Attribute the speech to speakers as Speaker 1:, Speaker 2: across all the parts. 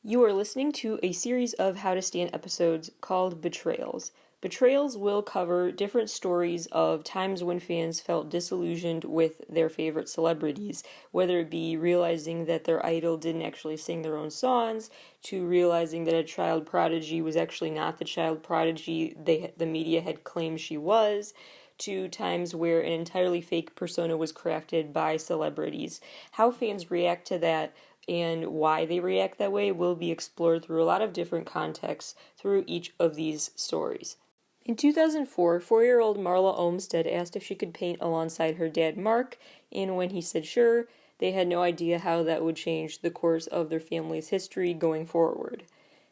Speaker 1: You are listening to a series of How to Stand episodes called Betrayals. Betrayals will cover different stories of times when fans felt disillusioned with their favorite celebrities, whether it be realizing that their idol didn't actually sing their own songs, to realizing that a child prodigy was actually not the child prodigy the media had claimed she was, to times where an entirely fake persona was crafted by celebrities. How fans react to that and why they react that way will be explored through a lot of different contexts through each of these stories. In 2004, 4-year-old Marla Olmsted asked if she could paint alongside her dad Mark, and when he said sure, they had no idea how that would change the course of their family's history going forward.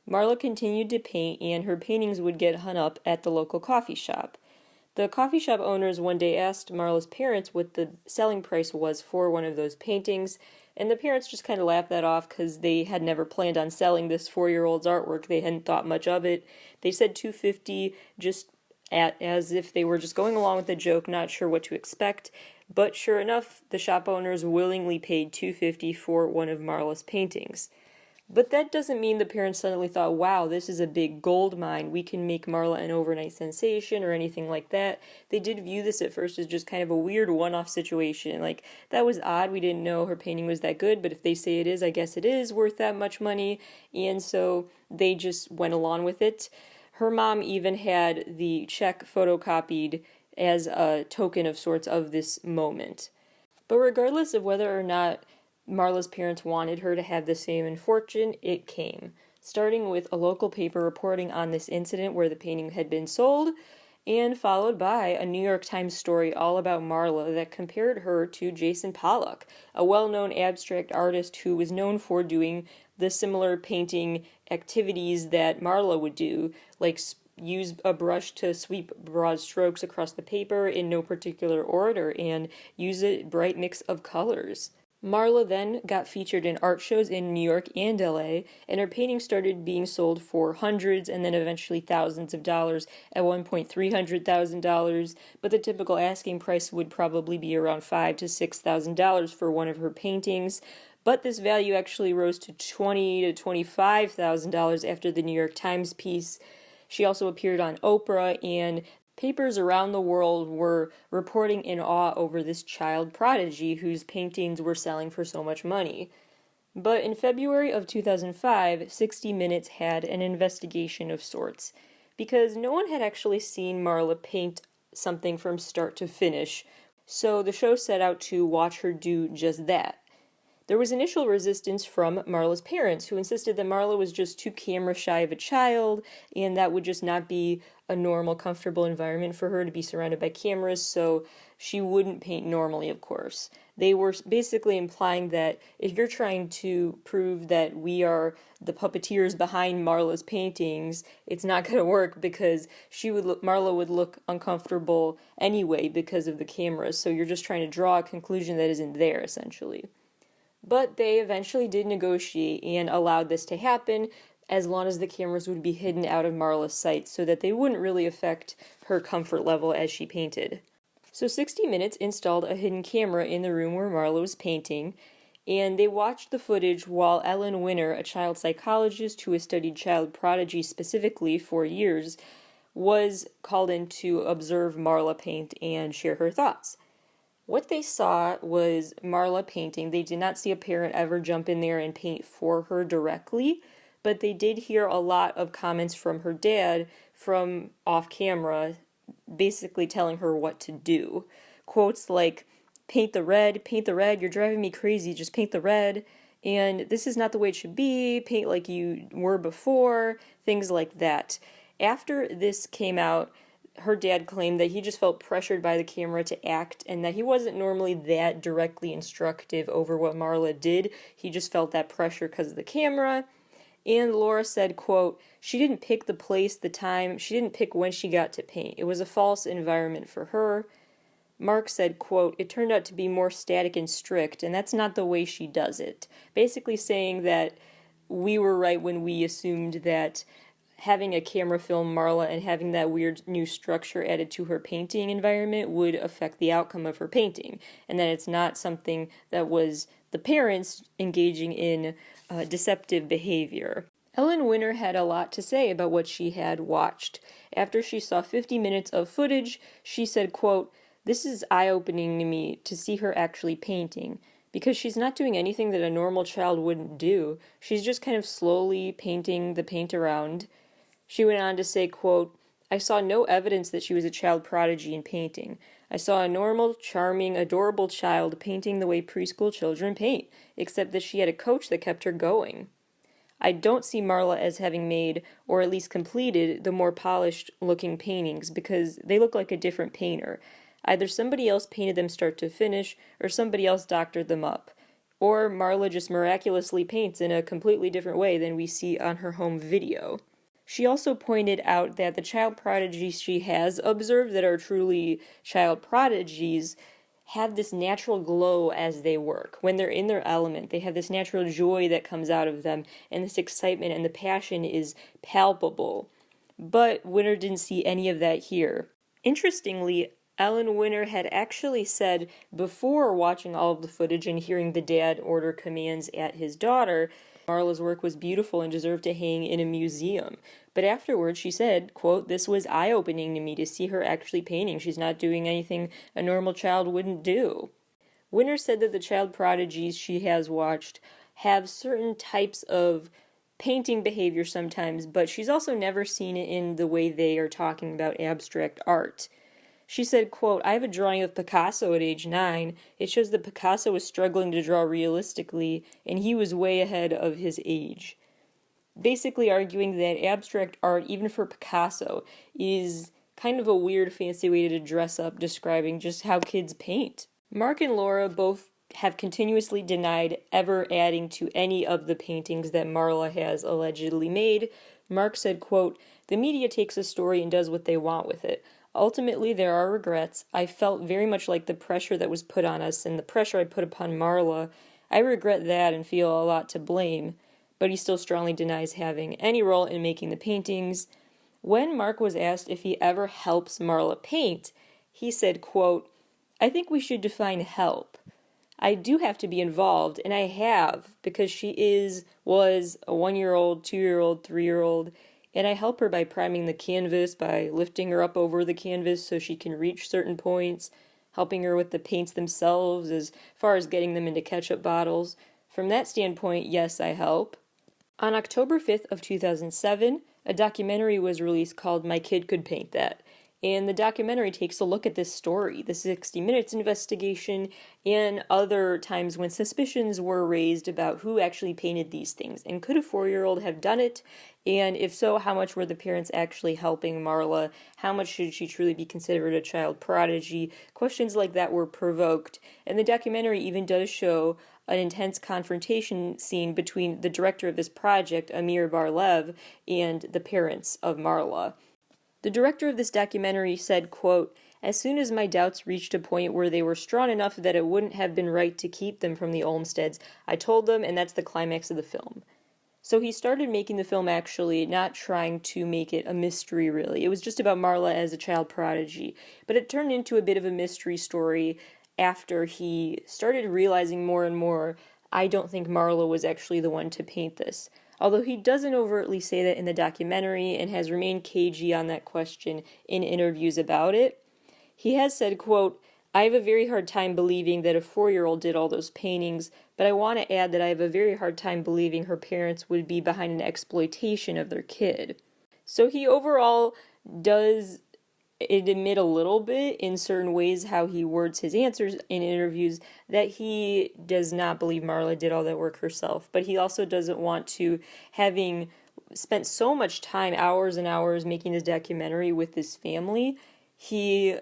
Speaker 1: Marla continued to paint, and her paintings would get hung up at the local coffee shop. The coffee shop owners one day asked Marla's parents what the selling price was for one of those paintings, and the parents just kind of laughed that off because they had never planned on selling this 4-year-old's artwork. They hadn't thought much of it. They said $250 just as if they were just going along with the joke, not sure what to expect. But sure enough, the shop owners willingly paid $250 for one of Marla's paintings. But that doesn't mean the parents suddenly thought, wow, this is a big gold mine, we can make Marla an overnight sensation or anything like that. They did view this at first as just kind of a weird one-off situation. Like, that was odd, we didn't know her painting was that good, but if they say it is, I guess it is worth that much money. And so they just went along with it. Her mom even had the check photocopied as a token of sorts of this moment. But regardless of whether or not Marla's parents wanted her to have this fame and fortune, it came, starting with a local paper reporting on this incident where the painting had been sold, and followed by a New York Times story all about Marla that compared her to Jackson Pollock, a well-known abstract artist who was known for doing the similar painting activities that Marla would do, like use a brush to sweep broad strokes across the paper in no particular order and use a bright mix of colors. Marla then got featured in art shows in New York and LA, and her paintings started being sold for hundreds and then eventually thousands of dollars, at one point $300,000, but the typical asking price would probably be around $5,000 to $6,000 for one of her paintings. But this value actually rose to $20,000 to $25,000 after the New York Times piece. She also appeared on Oprah, and papers around the world were reporting in awe over this child prodigy whose paintings were selling for so much money. But in February of 2005, 60 Minutes had an investigation of sorts, because no one had actually seen Marla paint something from start to finish, so the show set out to watch her do just that. There was initial resistance from Marla's parents, who insisted that Marla was just too camera shy of a child, and that would just not be a normal, comfortable environment for her to be surrounded by cameras, so she wouldn't paint normally, of course. They were basically implying that if you're trying to prove that we are the puppeteers behind Marla's paintings, it's not going to work because Marla would look uncomfortable anyway because of the cameras, so you're just trying to draw a conclusion that isn't there, essentially. But they eventually did negotiate and allowed this to happen as long as the cameras would be hidden out of Marla's sight so that they wouldn't really affect her comfort level as she painted. So 60 Minutes installed a hidden camera in the room where Marla was painting, and they watched the footage while Ellen Winter, a child psychologist who has studied child prodigy specifically for years, was called in to observe Marla paint and share her thoughts. What they saw was Marla painting. They did not see a parent ever jump in there and paint for her directly, but they did hear a lot of comments from her dad from off camera, basically telling her what to do. Quotes like, paint the red, you're driving me crazy, just paint the red, and this is not the way it should be, paint like you were before, things like that. After this came out, her dad claimed that he just felt pressured by the camera to act and that he wasn't normally that directly instructive over what Marla did. He just felt that pressure because of the camera. And Laura said, quote, she didn't pick the place, the time, she didn't pick when she got to paint. It was a false environment for her. Mark said, quote, it turned out to be more static and strict, and that's not the way she does it. Basically saying that we were right when we assumed that having a camera film Marla and having that weird new structure added to her painting environment would affect the outcome of her painting, and that it's not something that was the parents engaging in deceptive behavior. Ellen Winter had a lot to say about what she had watched. After she saw 50 minutes of footage, she said, quote, "This is eye-opening to me to see her actually painting, because she's not doing anything that a normal child wouldn't do. She's just kind of slowly painting the paint around." She went on to say, quote, "I saw no evidence that she was a child prodigy in painting. I saw a normal, charming, adorable child painting the way preschool children paint, except that she had a coach that kept her going. I don't see Marla as having made, or at least completed, the more polished-looking paintings because they look like a different painter. Either somebody else painted them start to finish, or somebody else doctored them up. Or Marla just miraculously paints in a completely different way than we see on her home video." She also pointed out that the child prodigies she has observed that are truly child prodigies have this natural glow as they work. When they're in their element, they have this natural joy that comes out of them, and this excitement and the passion is palpable. But Winter didn't see any of that here. Interestingly, Ellen Winter had actually said before watching all of the footage and hearing the dad order commands at his daughter, Marla's work was beautiful and deserved to hang in a museum. But afterwards she said, quote, "This was eye-opening to me to see her actually painting. She's not doing anything a normal child wouldn't do." Winter said that the child prodigies she has watched have certain types of painting behavior sometimes, but she's also never seen it in the way they are talking about abstract art. She said, quote, "I have a drawing of Picasso at age 9. It shows that Picasso was struggling to draw realistically, and he was way ahead of his age." Basically arguing that abstract art, even for Picasso, is kind of a weird, fancy way to dress up describing just how kids paint. Mark and Laura both have continuously denied ever adding to any of the paintings that Marla has allegedly made. Mark said, quote, "The media takes a story and does what they want with it. Ultimately, there are regrets. I felt very much like the pressure that was put on us and the pressure I put upon Marla. I regret that and feel a lot to blame." But he still strongly denies having any role in making the paintings. When Mark was asked if he ever helps Marla paint, he said, quote, "I think we should define help. I do have to be involved, and I have, because she was a 1-year-old, 2-year-old, 3-year-old, and I help her by priming the canvas, by lifting her up over the canvas so she can reach certain points, helping her with the paints themselves as far as getting them into ketchup bottles. From that standpoint, yes, I help." On October 5th of 2007, a documentary was released called My Kid Could Paint That. And the documentary takes a look at this story, the 60 Minutes investigation, and other times when suspicions were raised about who actually painted these things. And could a 4-year-old have done it? And if so, how much were the parents actually helping Marla? How much should she truly be considered a child prodigy? Questions like that were provoked. And the documentary even does show an intense confrontation scene between the director of this project, Amir Bar-Lev, and the parents of Marla. The director of this documentary said, quote, "As soon as my doubts reached a point where they were strong enough that it wouldn't have been right to keep them from the Olmsteads, I told them, and that's the climax of the film." So he started making the film actually not trying to make it a mystery, really. It was just about Marla as a child prodigy. But it turned into a bit of a mystery story after he started realizing more and more, I don't think Marla was actually the one to paint this. Although he doesn't overtly say that in the documentary and has remained cagey on that question in interviews about it. He has said, quote, "I have a very hard time believing that a 4-year-old did all those paintings, but I want to add that I have a very hard time believing her parents would be behind an exploitation of their kid." So he overall does admit a little bit in certain ways how he words his answers in interviews that he does not believe Marla did all that work herself, but he also doesn't want to, having spent so much time, hours and hours, making this documentary with this family, he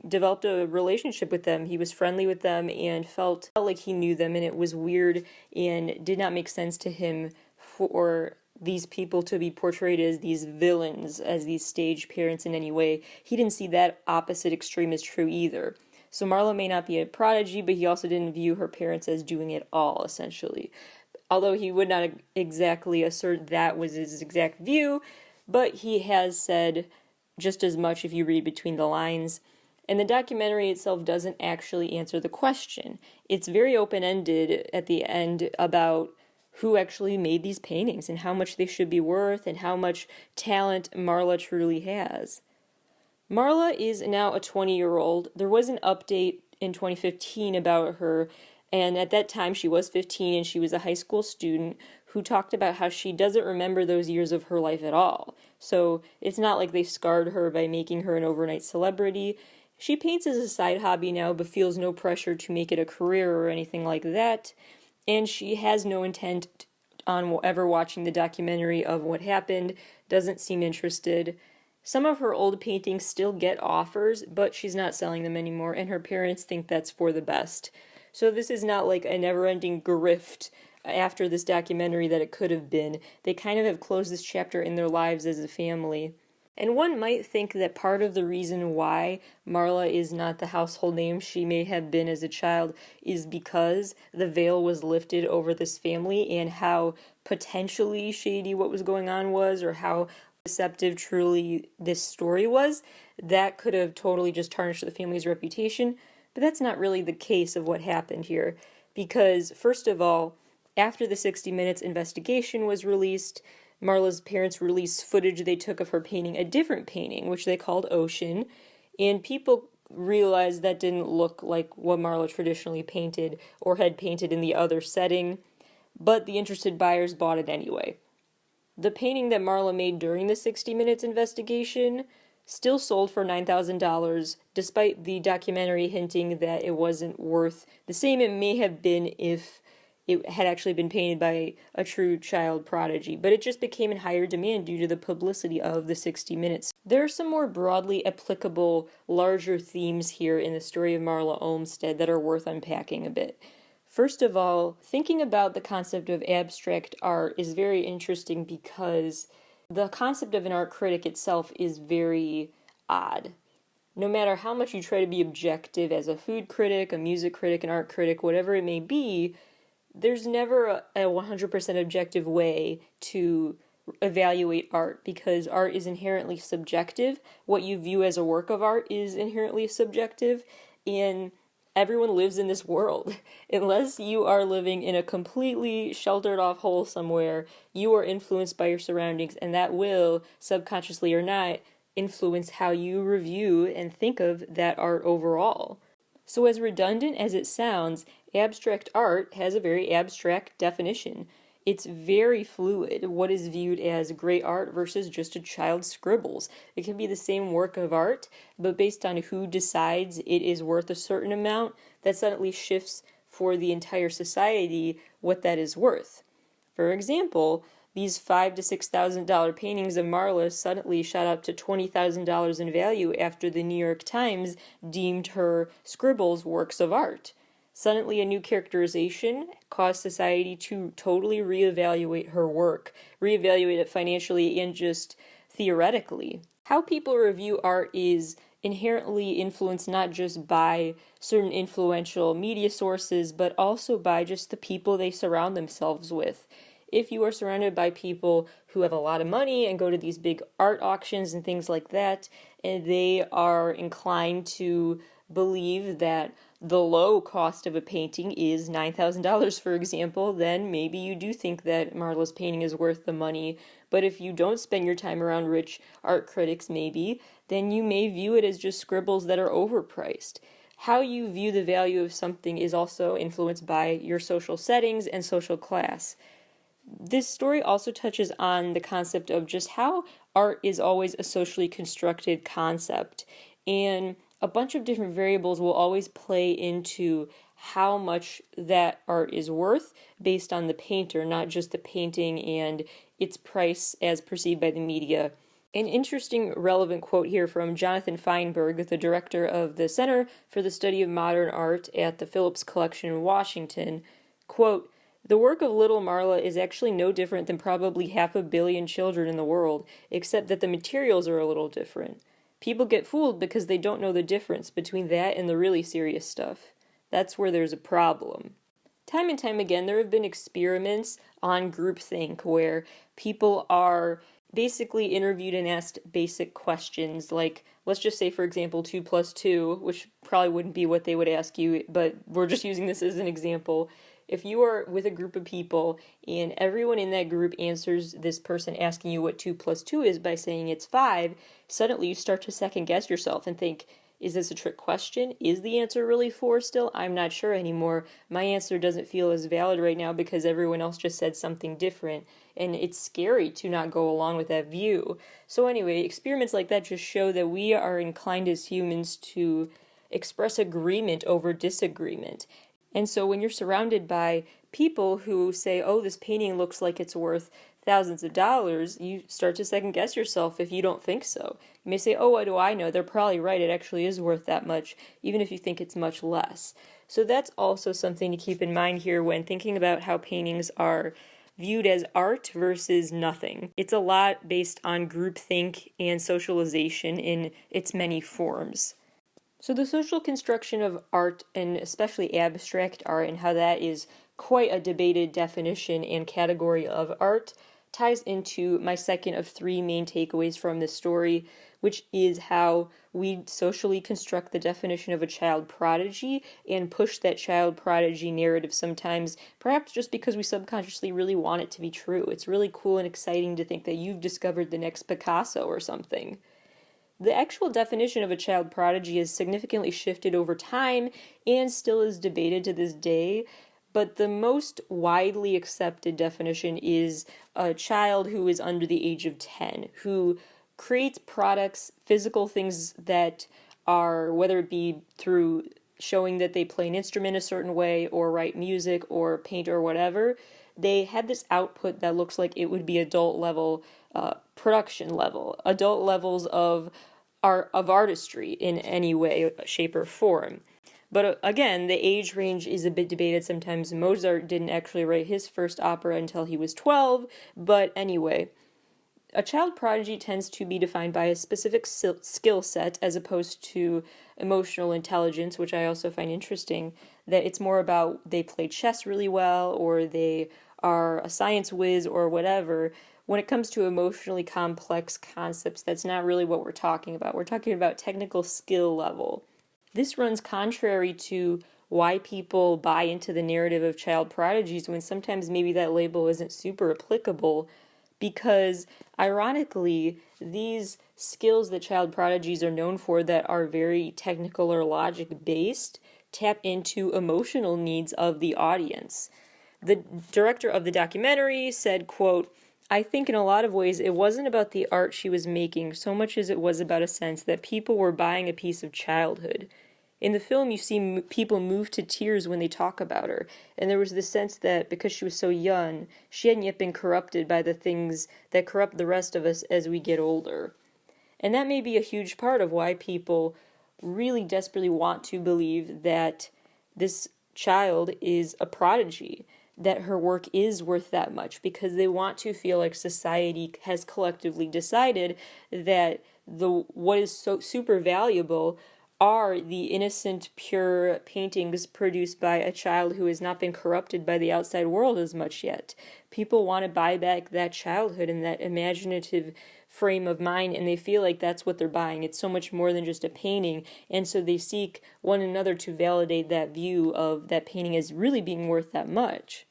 Speaker 1: developed a relationship with them. He was friendly with them and felt like he knew them, and it was weird and did not make sense to him for these people to be portrayed as these villains, as these stage parents in any way. He didn't see that opposite extreme as true either. So Marla may not be a prodigy, but he also didn't view her parents as doing it all, essentially. Although he would not exactly assert that was his exact view, but he has said just as much if you read between the lines. And the documentary itself doesn't actually answer the question. It's very open-ended at the end about who actually made these paintings and how much they should be worth and how much talent Marla truly has. Marla is now a 20-year-old. There was an update in 2015 about her, and at that time she was 15 and she was a high school student who talked about how she doesn't remember those years of her life at all. So it's not like they scarred her by making her an overnight celebrity. She paints as a side hobby now, but feels no pressure to make it a career or anything like that. And she has no intent on ever watching the documentary of what happened, doesn't seem interested. Some of her old paintings still get offers, but she's not selling them anymore, and her parents think that's for the best. So this is not like a never-ending grift after this documentary that it could have been. They kind of have closed this chapter in their lives as a family. And one might think that part of the reason why Marla is not the household name she may have been as a child is because the veil was lifted over this family and how potentially shady what was going on was, or how deceptive truly this story was. That could have totally just tarnished the family's reputation, but that's not really the case of what happened here. Because, first of all, after the 60 Minutes investigation was released, Marla's parents released footage they took of her painting a different painting, which they called Ocean, and people realized that didn't look like what Marla traditionally painted or had painted in the other setting, but the interested buyers bought it anyway. The painting that Marla made during the 60 Minutes investigation still sold for $9,000, despite the documentary hinting that it wasn't worth the same it may have been if it had actually been painted by a true child prodigy, but it just became in higher demand due to the publicity of the 60 Minutes. There are some more broadly applicable, larger themes here in the story of Marla Olmsted that are worth unpacking a bit. First of all, thinking about the concept of abstract art is very interesting because the concept of an art critic itself is very odd. No matter how much you try to be objective as a food critic, a music critic, an art critic, whatever it may be, there's never a 100% objective way to evaluate art because art is inherently subjective. What you view as a work of art is inherently subjective, and everyone lives in this world. Unless you are living in a completely sheltered off hole somewhere, you are influenced by your surroundings, and that will, subconsciously or not, influence how you review and think of that art overall. So as redundant as it sounds, abstract art has a very abstract definition. It's very fluid, what is viewed as great art versus just a child's scribbles. It can be the same work of art, but based on who decides it is worth a certain amount, that suddenly shifts for the entire society what that is worth. For example, these $5,000 to $6,000 paintings of Marla suddenly shot up to $20,000 in value after the New York Times deemed her scribbles works of art. Suddenly, a new characterization caused society to totally reevaluate her work, reevaluate it financially and just theoretically. How people review art is inherently influenced not just by certain influential media sources, but also by just the people they surround themselves with. If you are surrounded by people who have a lot of money and go to these big art auctions and things like that, and they are inclined to believe that the low cost of a painting is $9,000, for example, then maybe you do think that Marla's painting is worth the money. But if you don't spend your time around rich art critics, maybe, then you may view it as just scribbles that are overpriced. How you view the value of something is also influenced by your social settings and social class. This story also touches on the concept of just how art is always a socially constructed concept, and a bunch of different variables will always play into how much that art is worth based on the painter, not just the painting and its price as perceived by the media. An interesting relevant quote here from Jonathan Feinberg, the director of the Center for the Study of Modern Art at the Phillips Collection in Washington. Quote, "The work of little Marla is actually no different than probably 500 million children in the world, except that the materials are a little different. People get fooled because they don't know the difference between that and the really serious stuff. That's where there's a problem." Time and time again, there have been experiments on groupthink where people are basically interviewed and asked basic questions like, let's just say, for example, 2 plus 2, which probably wouldn't be what they would ask you, but we're just using this as an example. if you are with a group of people and everyone in that group answers this person asking you what 2 plus 2 is by saying it's 5, suddenly you start to second guess yourself and think, is this a trick question? Is the answer really 4 still? I'm not sure anymore. My answer doesn't feel as valid right now because everyone else just said something different, and it's scary to not go along with that view. So anyway, experiments like that just show that we are inclined as humans to express agreement over disagreement. And so when you're surrounded by people who say, oh, this painting looks like it's worth thousands of dollars, you start to second guess yourself if you don't think so. You may say, oh, what do I know? They're probably right. It actually is worth that much, even if you think it's much less. So that's also something to keep in mind here when thinking about how paintings are viewed as art versus nothing. It's a lot based on groupthink and socialization in its many forms. So the social construction of art, and especially abstract art, and how that is quite a debated definition and category of art, ties into my second of 3 main takeaways from this story, which is how we socially construct the definition of a child prodigy and push that child prodigy narrative sometimes, perhaps just because we subconsciously really want it to be true. It's really cool and exciting to think that you've discovered the next Picasso or something. The actual definition of a child prodigy has significantly shifted over time and still is debated to this day, but the most widely accepted definition is a child who is under the age of 10, who creates products, physical things that are, whether it be through showing that they play an instrument a certain way or write music or paint or whatever, they have this output that looks like it would be adult level, production level, adult levels of artistry in any way, shape, or form. But again, the age range is a bit debated sometimes. Mozart didn't actually write his first opera until he was 12, but anyway, a child prodigy tends to be defined by a specific skill set as opposed to emotional intelligence, which I also find interesting, that it's more about they play chess really well or they are a science whiz or whatever. When it comes to emotionally complex concepts, that's not really what we're talking about. We're talking about technical skill level. This runs contrary to why people buy into the narrative of child prodigies when sometimes maybe that label isn't super applicable, because ironically, these skills that child prodigies are known for that are very technical or logic based tap into emotional needs of the audience. The director of the documentary said, quote, I think in a lot of ways it wasn't about the art she was making so much as it was about a sense that people were buying a piece of childhood. In the film, you see people move to tears when they talk about her, and there was this sense that because she was so young, she hadn't yet been corrupted by the things that corrupt the rest of us as we get older. And that may be a huge part of why people really desperately want to believe that this child is a prodigy, that her work is worth that much, because they want to feel like society has collectively decided that what is so super valuable are the innocent, pure paintings produced by a child who has not been corrupted by the outside world as much yet. People want to buy back that childhood and that imaginative frame of mind, and they feel like that's what they're buying. It's so much more than just a painting, and so they seek one another to validate that view of that painting as really being worth that much.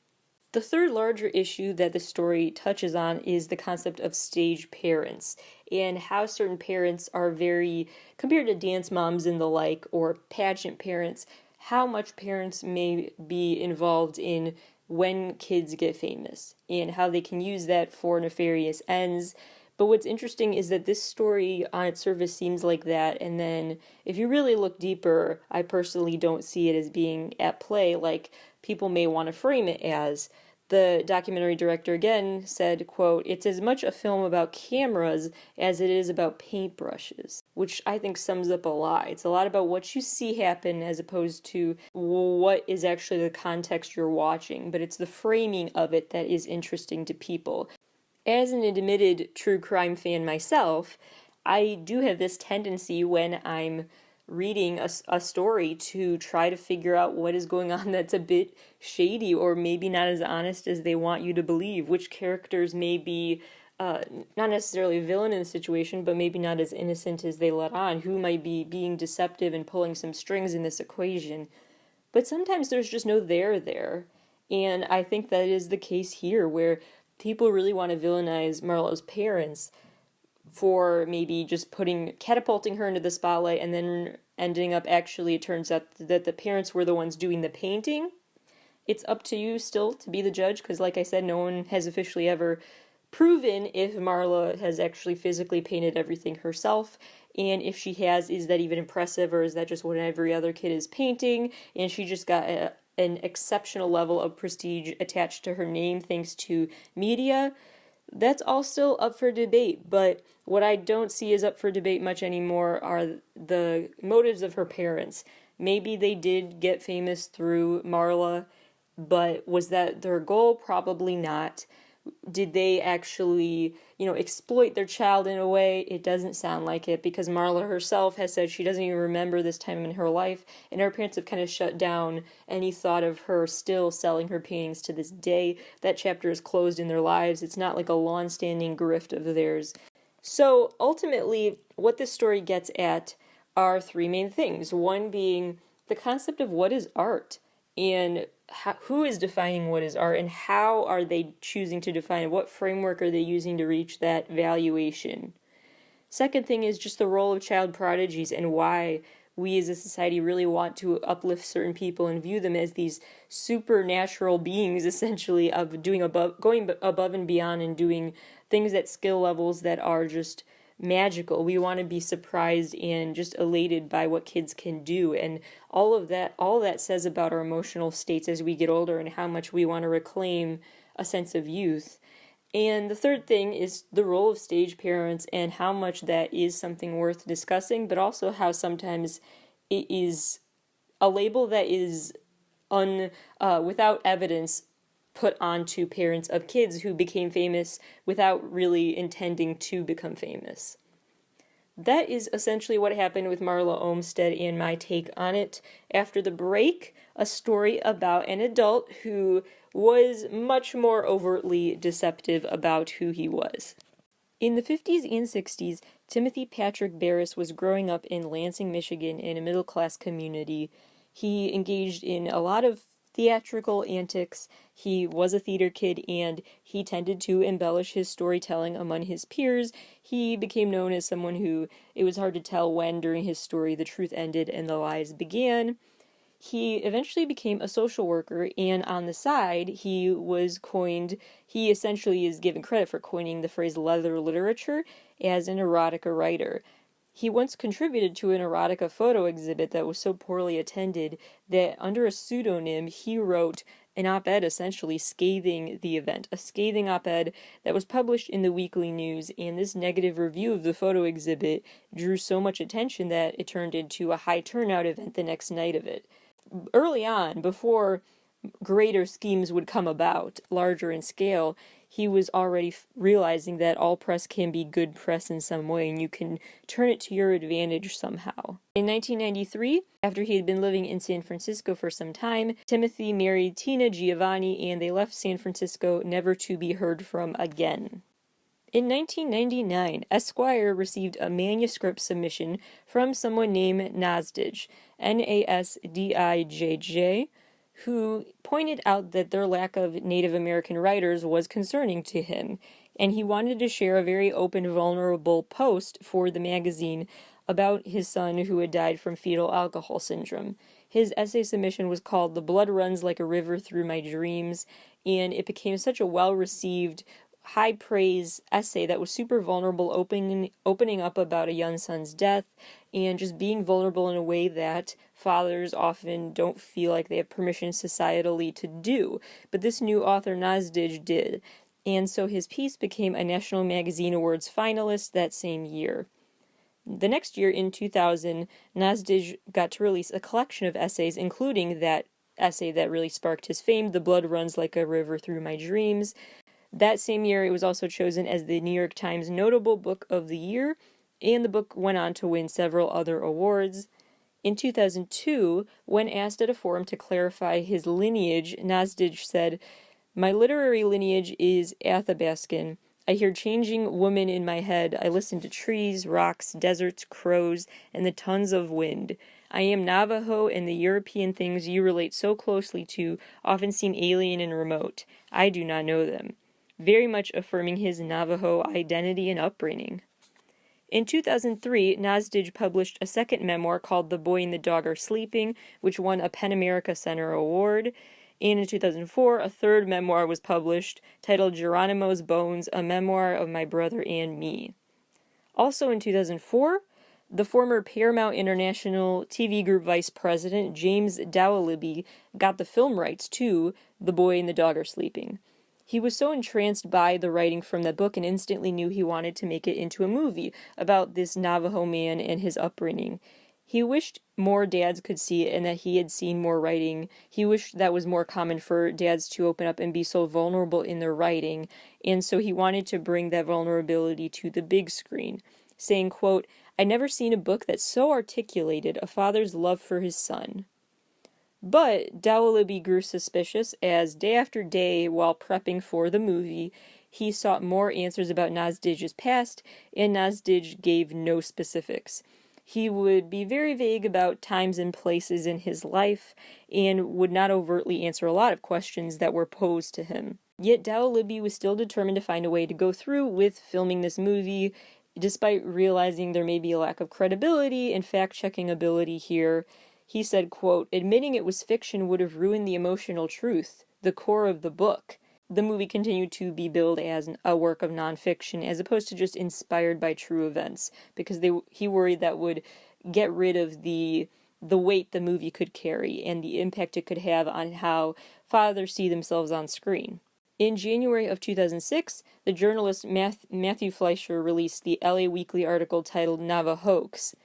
Speaker 1: The third larger issue that the story touches on is the concept of stage parents and how certain parents are very, compared to dance moms and the like, or pageant parents, how much parents may be involved in when kids get famous and how they can use that for nefarious ends. But what's interesting is that this story on its surface seems like that, and then if you really look deeper, I personally don't see it as being at play like people may want to frame it as. The documentary director again said, quote, it's as much a film about cameras as it is about paintbrushes, which I think sums up a lot. It's a lot about what you see happen as opposed to what is actually the context you're watching, but it's the framing of it that is interesting to people. As an admitted true crime fan myself, I do have this tendency when I'm reading a story to try to figure out what is going on that's a bit shady or maybe not as honest as they want you to believe, which characters may be not necessarily a villain in the situation, but maybe not as innocent as they let on, who might be being deceptive and pulling some strings in this equation. But sometimes there's just no there. And I think that is the case here, where people really want to villainize Marlowe's parents for maybe just catapulting her into the spotlight, and then ending up, actually it turns out that the parents were the ones doing the painting. It's up to you still to be the judge, because like I said, no one has officially ever proven if Marla has actually physically painted everything herself. And if she has, is that even impressive, or is that just what every other kid is painting? And she just got an exceptional level of prestige attached to her name thanks to media. That's all still up for debate, but what I don't see is up for debate much anymore are the motives of her parents. Maybe they did get famous through Marla, but was that their goal? Probably not. Did they actually, exploit their child in a way? It doesn't sound like it, because Marla herself has said she doesn't even remember this time in her life, and her parents have kind of shut down any thought of her still selling her paintings to this day. That chapter is closed in their lives. It's not like a long-standing grift of theirs. So ultimately, what this story gets at are three main things. One being the concept of what is art, and who is defining what is art, and how are they choosing to define it? What framework are they using to reach that valuation? Second thing is just the role of child prodigies, and why we as a society really want to uplift certain people and view them as these supernatural beings, essentially, of going above and beyond, and doing things at skill levels that are just magical. We want to be surprised and just elated by what kids can do, and all that says about our emotional states as we get older, and how much we want to reclaim a sense of youth. And the third thing is the role of stage parents, and how much that is something worth discussing, but also how sometimes it is a label that is without evidence put onto parents of kids who became famous without really intending to become famous. That is essentially what happened with Marla Olmsted and my take on it. After the break, a story about an adult who was much more overtly deceptive about who he was. In the 50s and 60s, Timothy Patrick Barris was growing up in Lansing, Michigan, in a middle-class community. He engaged in a lot of theatrical antics. He was a theater kid, and he tended to embellish his storytelling among his peers. He became known as someone who it was hard to tell when during his story the truth ended and the lies began. He eventually became a social worker, and on the side, he essentially is given credit for coining the phrase leather literature as an erotica writer. He once contributed to an erotica photo exhibit that was so poorly attended that under a pseudonym he wrote an op-ed essentially scathing the event, a scathing op-ed that was published in the Weekly News, and this negative review of the photo exhibit drew so much attention that it turned into a high turnout event the next night of it. Early on, before greater schemes would come about, larger in scale, he was already realizing that all press can be good press in some way, and you can turn it to your advantage somehow. In 1993, after he had been living in San Francisco for some time, Timothy married Tina Giovanni, and they left San Francisco never to be heard from again. In 1999, Esquire received a manuscript submission from someone named Nasdij, Nasdijj, who pointed out that their lack of Native American writers was concerning to him, and he wanted to share a very open, vulnerable post for the magazine about his son who had died from fetal alcohol syndrome. His essay submission was called "The Blood Runs Like a River Through My Dreams," and it became such a well-received, high praise essay that was super vulnerable, opening up about a young son's death, and just being vulnerable in a way that fathers often don't feel like they have permission societally to do. But this new author, Nasdij, did. And so his piece became a National Magazine Awards finalist that same year. The next year, in 2000, Nasdij got to release a collection of essays, including that essay that really sparked his fame, "The Blood Runs Like a River Through My Dreams." That same year, it was also chosen as the New York Times Notable Book of the Year, and the book went on to win several other awards. In 2002, when asked at a forum to clarify his lineage, Nasdij said, "My literary lineage is Athabascan. I hear changing woman in my head. I listen to trees, rocks, deserts, crows, and the tons of wind. I am Navajo, and the European things you relate so closely to often seem alien and remote. I do not know them. Very much affirming his Navajo identity and upbringing. In 2003, Nasdij published a second memoir called The Boy and the Dog Are Sleeping, which won a PEN America Center Award. And in 2004, a third memoir was published titled Geronimo's Bones, a memoir of my brother and me. Also in 2004, the former Paramount International TV Group vice president, James Dowallaby, got the film rights to The Boy and the Dog Are Sleeping. He was so entranced by the writing from that book and instantly knew he wanted to make it into a movie about this Navajo man and his upbringing. He wished more dads could see it and that he had seen more writing. He wished that was more common for dads to open up and be so vulnerable in their writing, and so he wanted to bring that vulnerability to the big screen, saying, quote, "I'd never seen a book that so articulated a father's love for his son." But Dowallaby grew suspicious as day after day, while prepping for the movie, he sought more answers about Nasdij's past, and Nasdij gave no specifics. He would be very vague about times and places in his life, and would not overtly answer a lot of questions that were posed to him. Yet Dowallaby was still determined to find a way to go through with filming this movie, despite realizing there may be a lack of credibility and fact-checking ability here. He said, quote, "Admitting it was fiction would have ruined the emotional truth, the core of the book." The movie continued to be billed as a work of nonfiction as opposed to just inspired by true events, because he worried that would get rid of the weight the movie could carry and the impact it could have on how fathers see themselves on screen. In January of 2006, the journalist Matthew Fleischer released the LA Weekly article titled Hoaxes,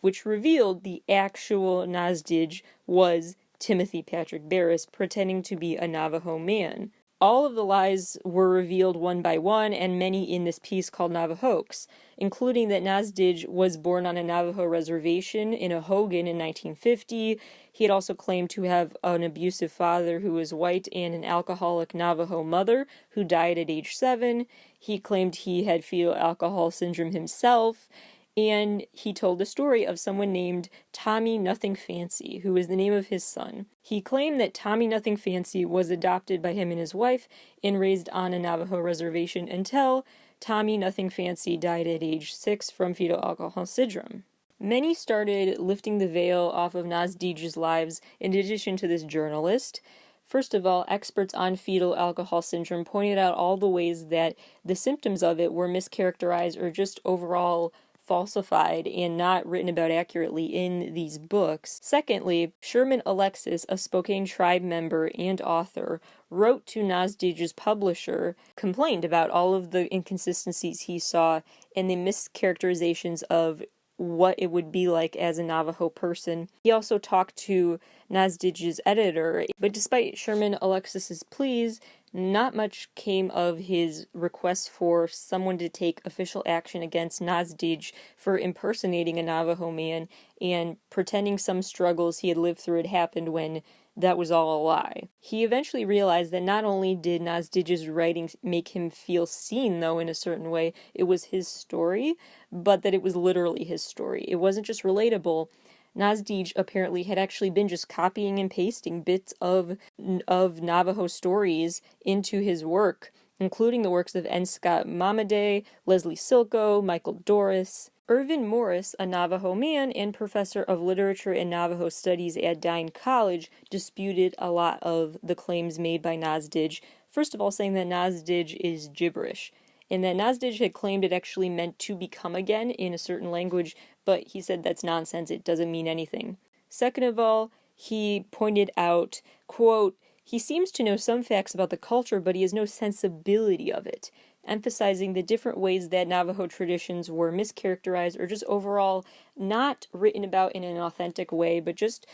Speaker 1: which revealed the actual Nasdij was Timothy Patrick Barris, pretending to be a Navajo man. All of the lies were revealed one by one, and many in this piece called Hoaxes, including that Nasdij was born on a Navajo reservation in a Hogan in 1950. He had also claimed to have an abusive father who was white and an alcoholic Navajo mother who died at age 7. He claimed he had fetal alcohol syndrome himself. And he told the story of someone named Tommy Nothing Fancy, who was the name of his son. He claimed that Tommy Nothing Fancy was adopted by him and his wife and raised on a Navajo reservation until Tommy Nothing Fancy died at age 6 from fetal alcohol syndrome. Many started lifting the veil off of Nasdij's lives in addition to this journalist. First of all, experts on fetal alcohol syndrome pointed out all the ways that the symptoms of it were mischaracterized or just overall falsified and not written about accurately in these books. Secondly, Sherman Alexis, a Spokane tribe member and author, wrote to Nasdij's publisher, complained about all of the inconsistencies he saw and the mischaracterizations of what it would be like as a Navajo person. He also talked to Nasdij's editor, but despite Sherman Alexis's pleas, not much came of his request for someone to take official action against Nasdij for impersonating a Navajo man and pretending some struggles he had lived through had happened when that was all a lie. He eventually realized that not only did Nasdij's writing make him feel seen, though, in a certain way, it was his story, but that it was literally his story. It wasn't just relatable. Nasdij apparently had actually been just copying and pasting bits of Navajo stories into his work, including the works of N. Scott Momaday, Leslie Silko, Michael Doris. Irvin Morris, a Navajo man and professor of literature and Navajo studies at Dine College, disputed a lot of the claims made by Nasdij, first of all saying that Nasdij is gibberish, and that Nasdij had claimed it actually meant to become again in a certain language, but he said that's nonsense, it doesn't mean anything. Second of all, he pointed out, quote, "He seems to know some facts about the culture, but he has no sensibility of it," emphasizing the different ways that Navajo traditions were mischaracterized or just overall not written about in an authentic way, but just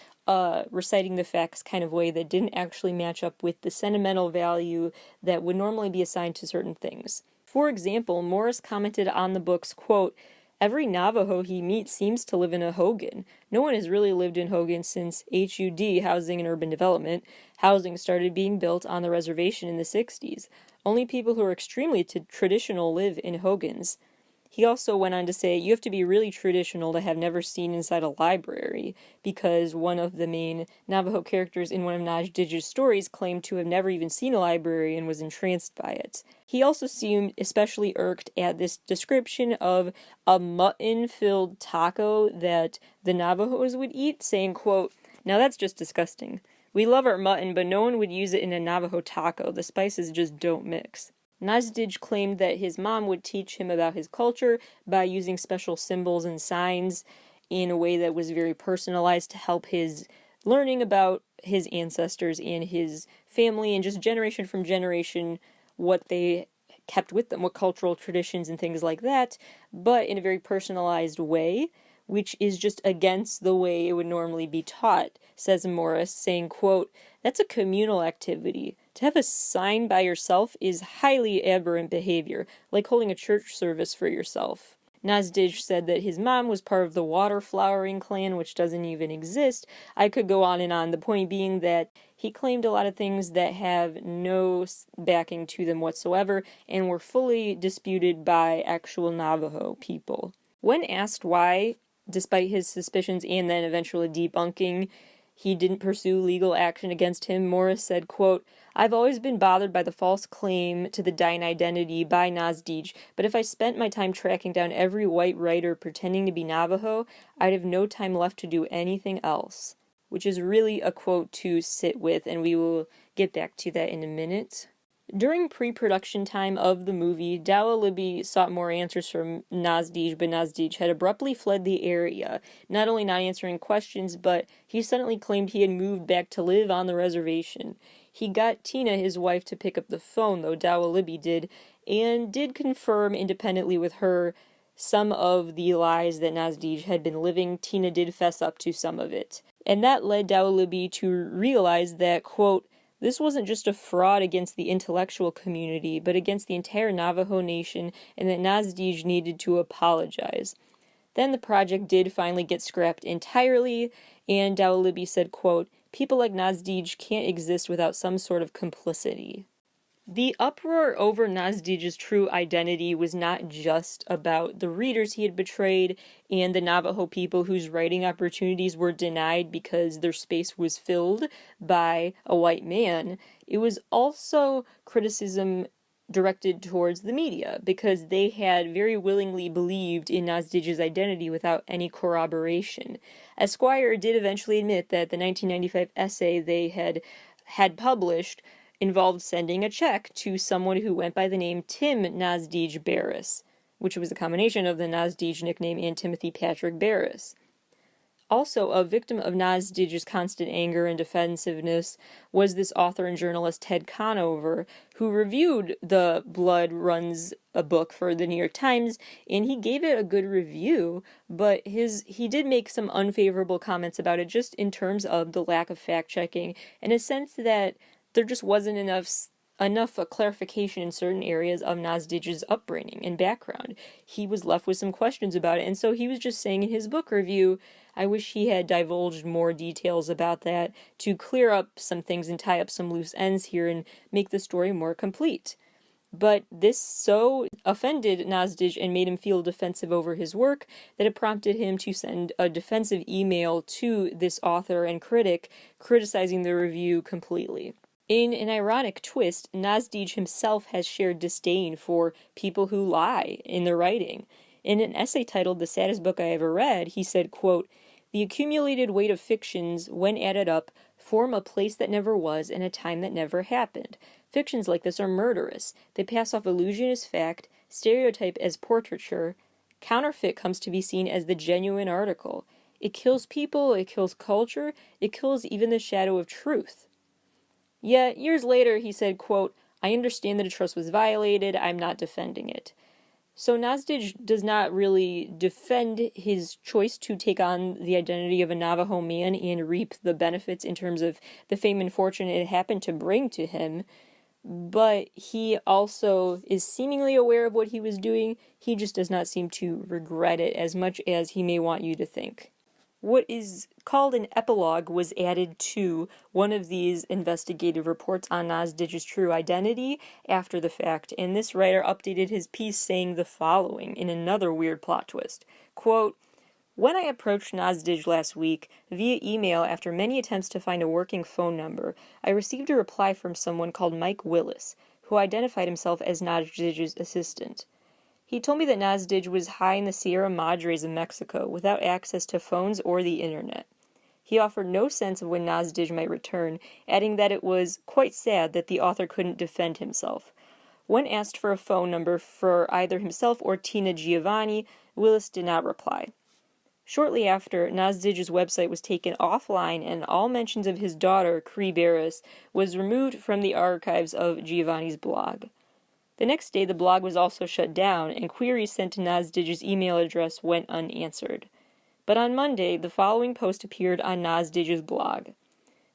Speaker 1: reciting the facts kind of way that didn't actually match up with the sentimental value that would normally be assigned to certain things. For example, Morris commented on the book's, quote, "Every Navajo he meets seems to live in a Hogan. No one has really lived in Hogan since HUD, Housing and Urban Development. Housing started being built on the reservation in the 60s. Only people who are extremely traditional live in Hogans." He also went on to say, you have to be really traditional to have never seen inside a library, because one of the main Navajo characters in one of Najdij's stories claimed to have never even seen a library and was entranced by it. He also seemed especially irked at this description of a mutton-filled taco that the Navajos would eat, saying, quote, now that's just disgusting. We love our mutton, but no one would use it in a Navajo taco. The spices just don't mix. Najdij claimed that his mom would teach him about his culture by using special symbols and signs in a way that was very personalized to help his learning about his ancestors and his family, and just generation from generation what they kept with them, what cultural traditions and things like that, but in a very personalized way, which is just against the way it would normally be taught, says Morris, saying, quote, that's a communal activity. To have a sign by yourself is highly aberrant behavior, like holding a church service for yourself. Nazdij said that his mom was part of the water flowering clan, which doesn't even exist. I could go on and on, the point being that he claimed a lot of things that have no backing to them whatsoever and were fully disputed by actual Navajo people. When asked why, despite his suspicions and then eventually debunking, he didn't pursue legal action against him, Morris said, quote, I've always been bothered by the false claim to the Dain identity by Nazdij, but if I spent my time tracking down every white writer pretending to be Navajo, I'd have no time left to do anything else. Which is really a quote to sit with, and we will get back to that in a minute. During pre-production time of the movie, Dawa Libby sought more answers from Nazdij, but Nazdij had abruptly fled the area, not only not answering questions, but he suddenly claimed he had moved back to live on the reservation. He got Tina, his wife, to pick up the phone, though Dawa Libby did, and did confirm independently with her some of the lies that Nazdij had been living. Tina did fess up to some of it. And that led Dawa Libby to realize that, quote, this wasn't just a fraud against the intellectual community, but against the entire Navajo nation, and that Nazdij needed to apologize. Then the project did finally get scrapped entirely, and Dawa Libby said, quote, people like Nazdij can't exist without some sort of complicity. The uproar over Nazdij's true identity was not just about the readers he had betrayed and the Navajo people whose writing opportunities were denied because their space was filled by a white man. It was also criticism directed towards the media, because they had very willingly believed in Nazdij's identity without any corroboration. Esquire did eventually admit that the 1995 essay they had published involved sending a check to someone who went by the name Tim Nazdij Barris, which was a combination of the Nazdij nickname and Timothy Patrick Barris. Also, a victim of Nazdij's constant anger and defensiveness was this author and journalist Ted Conover, who reviewed the Blood Runs a book for the New York Times, and he gave it a good review, but he did make some unfavorable comments about it, just in terms of the lack of fact-checking, in a sense that there just wasn't enough clarification in certain areas of Nazdij's upbringing and background. He was left with some questions about it, and so he was just saying in his book review, I wish he had divulged more details about that to clear up some things and tie up some loose ends here and make the story more complete. But this so offended Nazdij and made him feel defensive over his work that it prompted him to send a defensive email to this author and critic criticizing the review completely. In an ironic twist, Nazdij himself has shared disdain for people who lie in their writing. In an essay titled The Saddest Book I Ever Read, he said, quote, the accumulated weight of fictions, when added up, form a place that never was and a time that never happened. Fictions like this are murderous. They pass off illusion as fact, stereotype as portraiture. Counterfeit comes to be seen as the genuine article. It kills people, it kills culture, it kills even the shadow of truth. Yet, years later, he said, quote, I understand that a trust was violated, I'm not defending it. So Nazdij does not really defend his choice to take on the identity of a Navajo man and reap the benefits in terms of the fame and fortune it happened to bring to him, but he also is seemingly aware of what he was doing. He just does not seem to regret it as much as he may want you to think. What is called an epilogue was added to one of these investigative reports on Nozdij's true identity after the fact, and this writer updated his piece saying the following in another weird plot twist. Quote, when I approached Nozdij last week via email after many attempts to find a working phone number, I received a reply from someone called Mike Willis, who identified himself as Nozdij's assistant. He told me that Nozdij was high in the Sierra Madres of Mexico without access to phones or the internet. He offered no sense of when Nozdij might return, adding that it was quite sad that the author couldn't defend himself. When asked for a phone number for either himself or Tina Giovanni, Willis did not reply. Shortly after, Nozdij's website was taken offline and all mentions of his daughter, Cree Barris, was removed from the archives of Giovanni's blog. The next day, the blog was also shut down, and queries sent to Nozdij's email address went unanswered. But on Monday, the following post appeared on Nozdij's blog.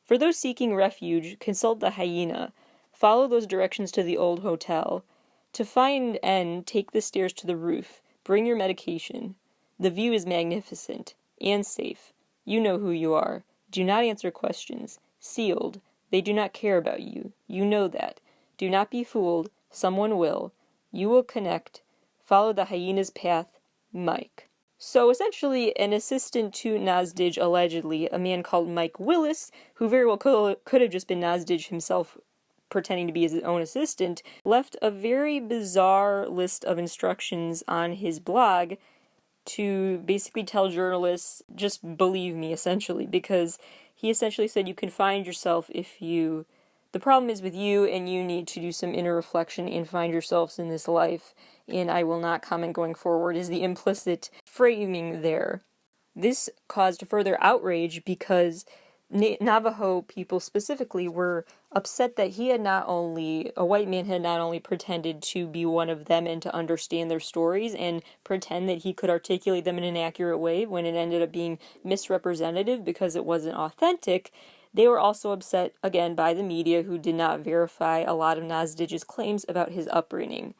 Speaker 1: For those seeking refuge, consult the hyena. Follow those directions to the old hotel. To find N, take the stairs to the roof. Bring your medication. The view is magnificent and safe. You know who you are. Do not answer questions. Sealed. They do not care about you. You know that. Do not be fooled. Someone will. You will connect. Follow the hyena's path. Mike. So essentially, an assistant to Nozdij, allegedly, a man called Mike Willis, who very well could have just been Nozdij himself pretending to be his own assistant, left a very bizarre list of instructions on his blog to basically tell journalists, just believe me, essentially, because he essentially said you can find yourself if you... The problem is with you, and you need to do some inner reflection and find yourselves in this life, and I will not comment going forward, is the implicit framing there. This caused further outrage because Navajo people specifically were upset that a white man had not only pretended to be one of them and to understand their stories and pretend that he could articulate them in an accurate way when it ended up being misrepresentative because it wasn't authentic. They were also upset, again, by the media who did not verify a lot of Nozdij's claims about his upbringing.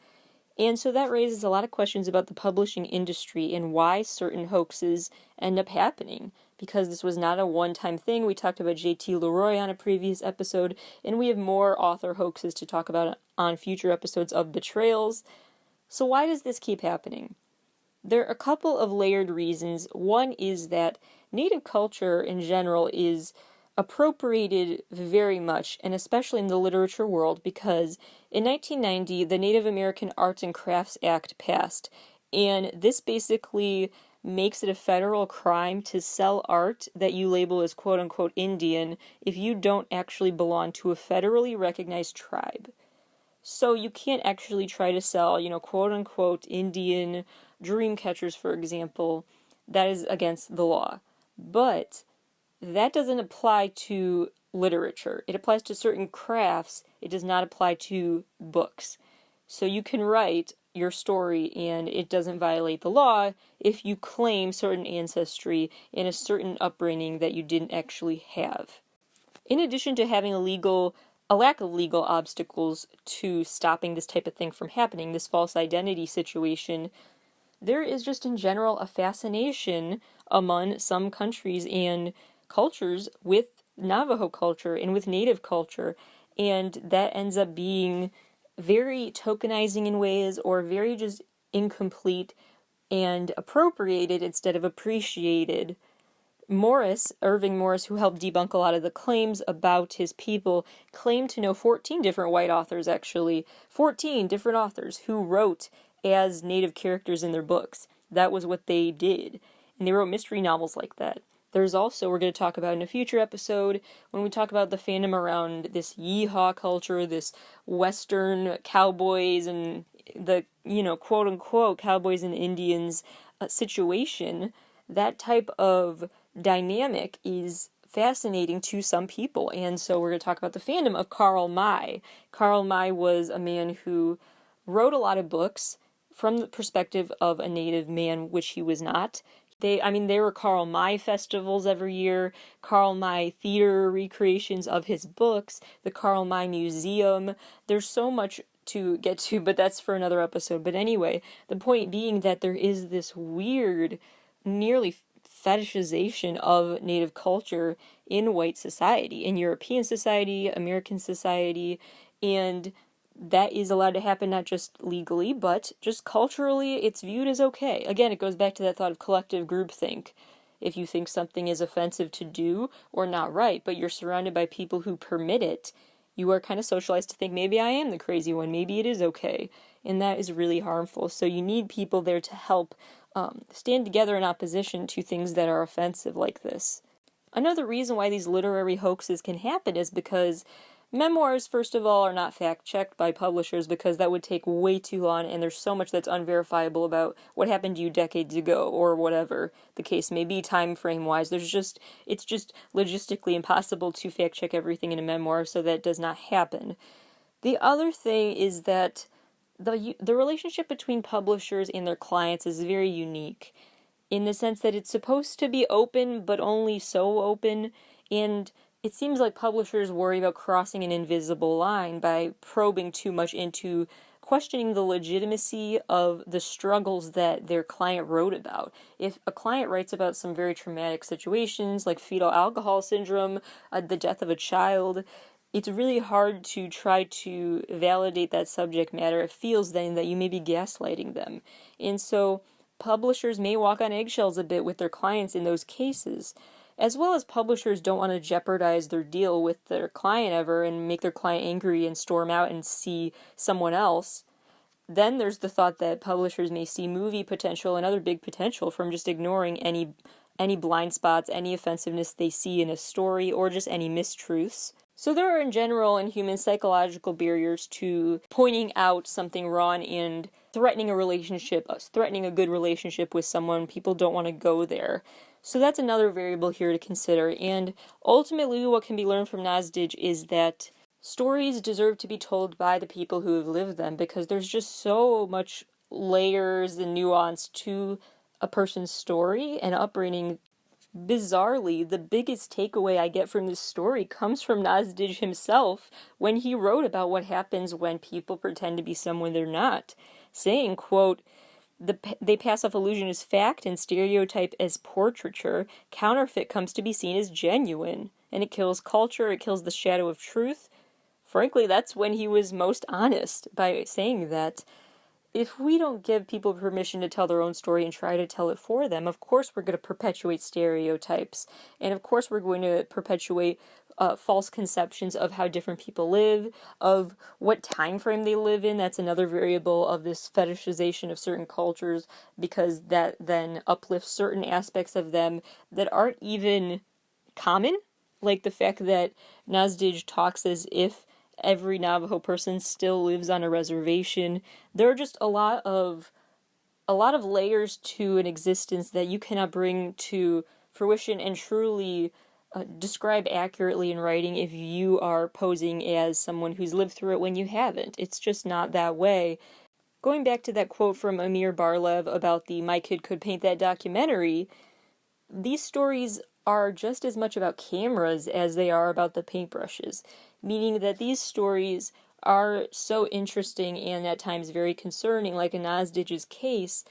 Speaker 1: And so that raises a lot of questions about the publishing industry and why certain hoaxes end up happening. Because this was not a one-time thing. We talked about J.T. Leroy on a previous episode, and we have more author hoaxes to talk about on future episodes of Betrayals. So why does this keep happening? There are a couple of layered reasons. One is that Native culture in general is appropriated very much, and especially in the literature world, because in 1990, the Native American Arts and Crafts Act passed, and this basically makes it a federal crime to sell art that you label as quote-unquote Indian if you don't actually belong to a federally recognized tribe. So you can't actually try to sell, quote-unquote Indian dream catchers, for example. That is against the law. But that doesn't apply to literature. It applies to certain crafts. It does not apply to books. So you can write your story and it doesn't violate the law if you claim certain ancestry and a certain upbringing that you didn't actually have. In addition to having a lack of legal obstacles to stopping this type of thing from happening, this false identity situation, there is just in general a fascination among some countries and cultures with Navajo culture and with Native culture, and that ends up being very tokenizing in ways or very just incomplete and appropriated instead of appreciated. Irving Morris, who helped debunk a lot of the claims about his people, claimed to know 14 different white authors, actually. 14 different authors who wrote as Native characters in their books. That was what they did. And they wrote mystery novels like that. There's also, we're going to talk about in a future episode, when we talk about the fandom around this yeehaw culture, this Western cowboys and the, quote-unquote cowboys and Indians situation, that type of dynamic is fascinating to some people. And so we're going to talk about the fandom of Karl May. Karl May was a man who wrote a lot of books from the perspective of a Native man, which he was not. There were Karl May festivals every year, Karl May theater recreations of his books, the Karl May Museum. There's so much to get to, but that's for another episode. But anyway, the point being that there is this weird, nearly fetishization of Native culture in white society, in European society, American society, and that is allowed to happen not just legally, but just culturally, it's viewed as okay. Again, it goes back to that thought of collective groupthink. If you think something is offensive to do or not right, but you're surrounded by people who permit it, you are kind of socialized to think maybe I am the crazy one, maybe it is okay. And that is really harmful. So you need people there to help stand together in opposition to things that are offensive like this. Another reason why these literary hoaxes can happen is because memoirs, first of all, are not fact-checked by publishers because that would take way too long, and there's so much that's unverifiable about what happened to you decades ago, or whatever the case may be, time frame-wise. It's just logistically impossible to fact-check everything in a memoir, so that does not happen. The other thing is that the relationship between publishers and their clients is very unique in the sense that it's supposed to be open, but only so open, and it seems like publishers worry about crossing an invisible line by probing too much into questioning the legitimacy of the struggles that their client wrote about. If a client writes about some very traumatic situations like fetal alcohol syndrome, the death of a child, it's really hard to try to validate that subject matter. It feels then that you may be gaslighting them. And so publishers may walk on eggshells a bit with their clients in those cases, as well as publishers don't want to jeopardize their deal with their client ever and make their client angry and storm out and see someone else. Then there's the thought that publishers may see movie potential and other big potential from just ignoring any blind spots, any offensiveness they see in a story, or just any mistruths. So there are in general in humans psychological barriers to pointing out something wrong and threatening a relationship, threatening a good relationship with someone. People don't want to go there. So that's another variable here to consider. And ultimately what can be learned from Nozdij is that stories deserve to be told by the people who have lived them because there's just so much layers and nuance to a person's story and upbringing. Bizarrely, the biggest takeaway I get from this story comes from Nozdij himself when he wrote about what happens when people pretend to be someone they're not, saying, quote, they pass off illusion as fact and stereotype as portraiture. Counterfeit comes to be seen as genuine, and it kills culture, it kills the shadow of truth. Frankly, that's when he was most honest by saying that. If we don't give people permission to tell their own story and try to tell it for them, of course we're going to perpetuate stereotypes. And of course we're going to perpetuate false conceptions of how different people live, of what time frame they live in. That's another variable of this fetishization of certain cultures, because that then uplifts certain aspects of them that aren't even common. Like the fact that Nozdij talks as if every Navajo person still lives on a reservation. There are just a lot of layers to an existence that you cannot bring to fruition and truly describe accurately in writing if you are posing as someone who's lived through it when you haven't. It's just not that way. Going back to that quote from Amir Barlev about the My Kid Could Paint That documentary, these stories are just as much about cameras as they are about the paintbrushes, meaning that these stories are so interesting and at times very concerning, like in Nozdij's case,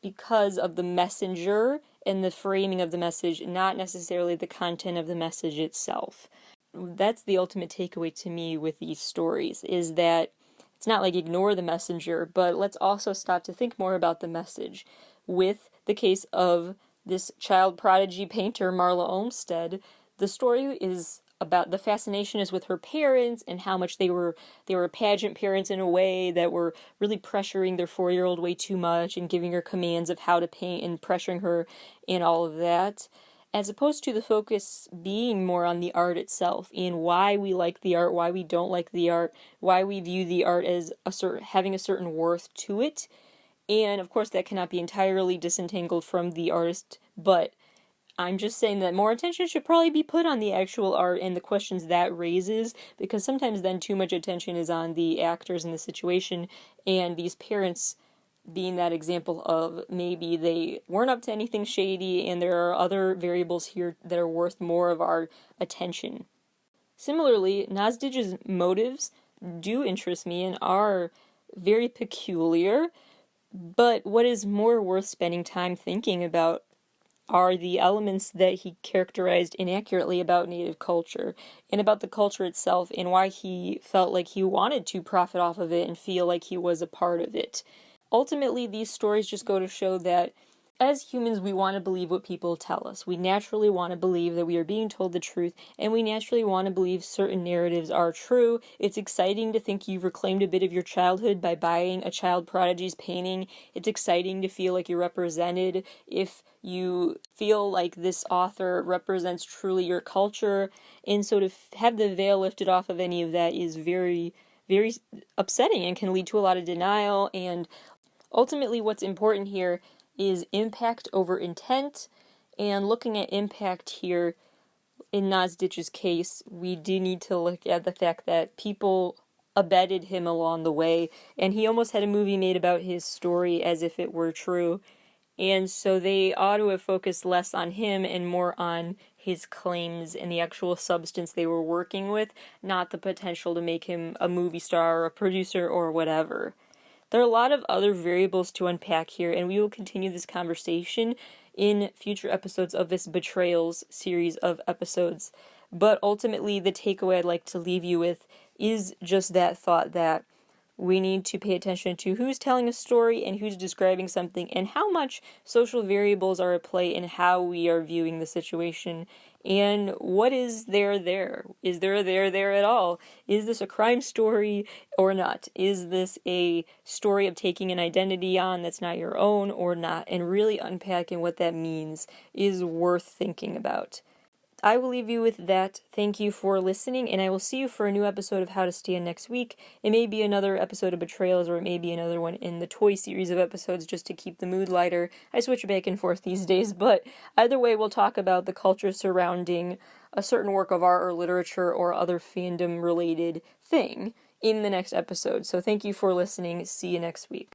Speaker 1: because of the messenger and the framing of the message, not necessarily the content of the message itself. That's the ultimate takeaway to me with these stories, is that it's not like ignore the messenger, but let's also stop to think more about the message. With the case of this child prodigy painter, Marla Olmsted, the story is about the fascination is with her parents and how much they were pageant parents in a way that were really pressuring their 4-year-old way too much and giving her commands of how to paint and pressuring her and all of that, as opposed to the focus being more on the art itself and why we like the art, why we don't like the art, why we view the art as having a certain worth to it. And of course that cannot be entirely disentangled from the artist, but I'm just saying that more attention should probably be put on the actual art and the questions that raises, because sometimes then too much attention is on the actors in the situation, and these parents being that example of maybe they weren't up to anything shady and there are other variables here that are worth more of our attention. Similarly, Nozdij's motives do interest me and are very peculiar, but what is more worth spending time thinking about are the elements that he characterized inaccurately about Native culture and about the culture itself, and why he felt like he wanted to profit off of it and feel like he was a part of it. Ultimately, these stories just go to show that as humans, we want to believe what people tell us. We naturally want to believe that we are being told the truth, and we naturally want to believe certain narratives are true. It's exciting to think you've reclaimed a bit of your childhood by buying a child prodigy's painting. It's exciting to feel like you're represented if you feel like this author represents truly your culture. And so to have the veil lifted off of any of that is very, very upsetting and can lead to a lot of denial. And ultimately, what's important here is impact over intent, and looking at impact here, in Nozditch's case, we do need to look at the fact that people abetted him along the way, and he almost had a movie made about his story as if it were true, and so they ought to have focused less on him and more on his claims and the actual substance they were working with, not the potential to make him a movie star or a producer or whatever. There are a lot of other variables to unpack here, and we will continue this conversation in future episodes of this Betrayals series of episodes. But ultimately, the takeaway I'd like to leave you with is just that thought that we need to pay attention to who's telling a story and who's describing something, and how much social variables are at play in how we are viewing the situation. And what is there there? Is there a there at all? Is this a crime story or not? Is this a story of taking an identity on that's not your own or not? And really unpacking what that means is worth thinking about. I will leave you with that. Thank you for listening, and I will see you for a new episode of How to Stand next week. It may be another episode of Betrayals, or it may be another one in the toy series of episodes just to keep the mood lighter. I switch back and forth these days, but either way, we'll talk about the culture surrounding a certain work of art or literature or other fandom-related thing in the next episode. So thank you for listening. See you next week.